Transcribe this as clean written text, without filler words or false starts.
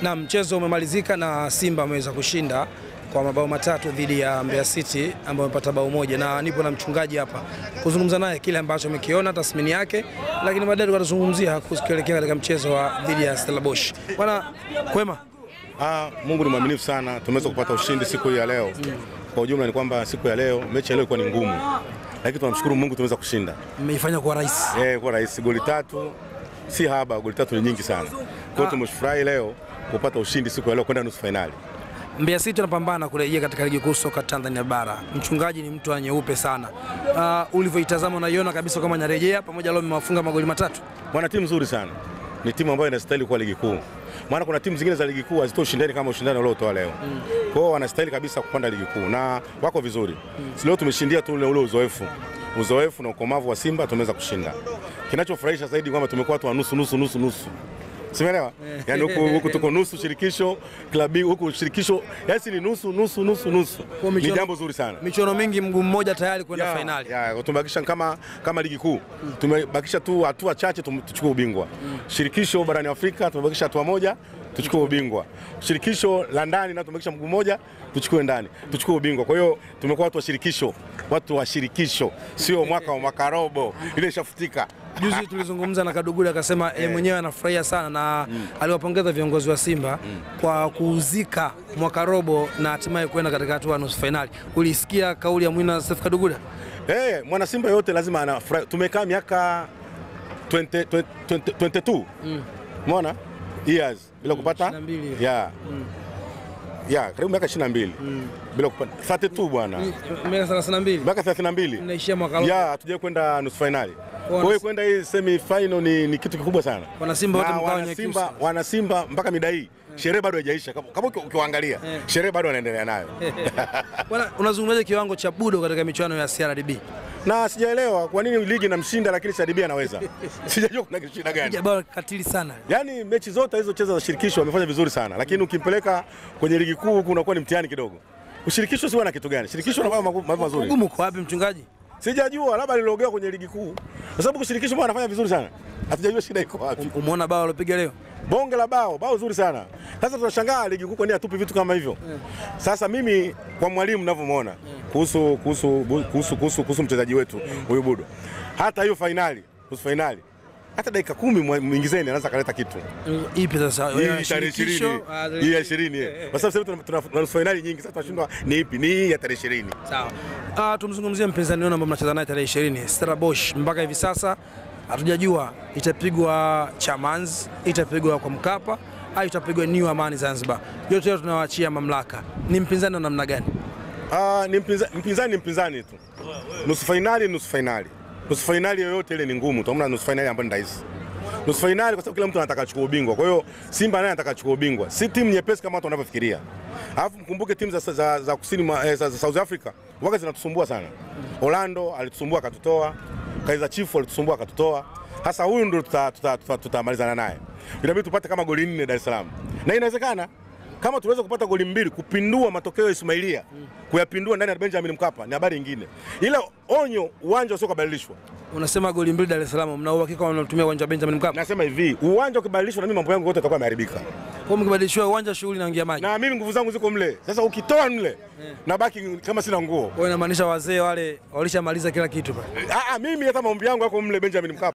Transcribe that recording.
Na mchezo umemalizika na Simba ameweza kushinda kwa mabao matatu dhidi ya Mbeya City ambao wamepata bao moja, na nipo na mchungaji hapa kuzungumza naye kile ambacho amekiona, tathmini yake, lakini baadaye tutazungumzia kuelekea katika mchezo wa dhidi ya Stellenbosch. Bwana kwema? Mungu ni mwaminifu sana, tumeweza kupata ushindi siku hii ya leo. Kwa ujumla ni kwamba siku ya leo, mechi ya leo ilikuwa ni ngumu, lakini tunamshukuru Mungu tumeweza kushinda. Mmeifanya kwa rahisi. Kwa rahisi. Goli 3 si haba, goli 3 ni nyingi sana. Kwa hiyo tumefurahi leo kupata ushindi siku ya leo kwenda nusu finali. Mbeya City anapambana kurejea katika ligi kuu soka Tanzania bara. Mchungaji ni mtu anyeupe sana. Ulivyoitazama unaiona kabisa kama inarejea, pamoja leo mmewafunga magoli matatu. Wana timu nzuri sana. Ni timu ambayo inastahili kwa ligi kuu. Maana kuna timu zingine za ligi kuu hazitoi ushindani kama ushindani uliotoa leo. Kwa hiyo wanastahili kabisa kupanda ligi kuu na wako vizuri. Leo tumeshindia tu ule uzoefu na ukomavu wa Simba, tumeweza kushinda. Kinachofurahisha zaidi kwamba tumekuwa tu nusu. Simeelewa? Yaani huku tuko nusu shirikisho, klabu huku shirikisho, yaani ni nusu. Ni jambo zuri sana. Michuano mingi mguu mmoja tayari kwenda finali. Tumebakisha kama ligi kuu. Tumebakisha tu hatua chache tuchukue ubingwa. Shirikisho barani Afrika tumebakisha hatua moja tuchukue ubingwa. Shirikisho la ndani na tumebakisha mguu mmoja tuchukue ubingwa. Kwa hiyo tumekuwa watu wa shirikisho, sio mwaka wa makarobo ile ishafutika. Juzi tulizungumza na Kadugule akasema mwenyewe anafurahia sana na aliwapongeza viongozi wa Simba kwa kuuzika mwaka robo na hatimaye kwenda katika hatua nusu finali. Ulisikia kauli ya Mwina Seif Kadugule? Mwana Simba yote lazima anafurahi. Tumekaa miaka 22. Umeona? Years bila kupata. Karibu miaka 22. Bila kupata 32 bwana. Miaka 32. Miaka 32. Tunaishia mwaka robo. Hatujaje kwenda nusu finali. Kwa hiyo kwenda hii semi final ni kitu kikubwa sana. Wana Simba mpaka mida hii sherehe bado haijaisha. Kama ukiangalia sherehe bado wanaendelea nayo. Bwana, unazungumzaje kiwango cha Budo katika michuano ya CRDB? Na sijaelewa kwa nini ligi inamshinda lakini CRDB anaweza. Sijajua kuna shida gani. Bado katili sana. Yaani mechi zote hizo cheza za shirikisho wamefanya vizuri sana, lakini ukimpeleka kwenye ligi kuu kunakuwa ni mtihani kidogo. Ushirikisho si wana kitu gani? Shirikisho wanafanya mambo mazuri. Ugumu kwa wapi mchungaji? Sijajua, labda lilogea kwenye ligi kuu. Kwa sababu kushirikisho mbona anafanya vizuri sana. Hatujajua shida iko wapi. Umeona bao alopiga leo? Bonge la bao zuri sana. Sasa tunashangaa ligi kuu kwa nini hatupi vitu kama hivyo. Sasa mimi kwa mwalimu ninavyomuona kuhusu mchezaji wetu huyu Budo. Hata hiyo nusu finali. Hata dakika 10 muingizeni anaanza kaleta kitu. Ipi sasa? Hii 20. Hii 20. Kwa sababu tuna nusu finali nyingi, sasa tunashindwa ni ipi? Ni hii ya 20. Sawa. Tumzungumzie mpinzani wenu ambao mnacheza naye 20, Stellenbosch. Mpaka hivi sasa hatujajua itapigwa Chamazi, itapigwa kwa Mkapa au itapigwa New Amani Zanzibar. Yote leo tunawaachia mamlaka. Ni mpinzani wa namna gani? Ni mpinzani tu. Nusu finali. Nusu finali yoyote ile ni ngumu. Tunaona nusu finali ambayo ni rahisi. Nusu finali kwa sababu kila mtu anataka achukue ubingwa. Kwa hiyo Simba naye anataka achukue ubingwa. Si timu nyepesi kama watu wanavyofikiria. Alafu mkumbuke timu za kusini za South Africa waga zinatusumbua sana. Orlando alitusumbua akatutoa. Kaizer Chiefs alitusumbua akatutoa. Sasa huyu ndio tutamalizana naye. Inabidi tupate kama goli 4 Dar es Salaam. Na inawezekana kama tunaweza kupata goli 2 kupindua matokeo ya Ismailia, kuyapindua ndani ya Benjamin Mkapa ni habari nyingine. Ila onyo, uwanja usio kubadilishwa. Unasema goli 2 Dar es Salaam, mna uhakika wanatumia uwanja wa Benjamin Mkapa? Nasema hivi, uwanja ukibadilishwa na mimi mambo yangu yote yatakuwa yameharibika. Kwa mkibadilishwa uwanja shughuli inaingia maji. Na mimi nguvu zangu ziko mle. Sasa ukitoa mle nabaki kama sina nguo. Kwa inamaanisha wazee wale walishamaliza kila kitu pale. Mimi hata maombi yangu yako mle Benjamin Mkapa.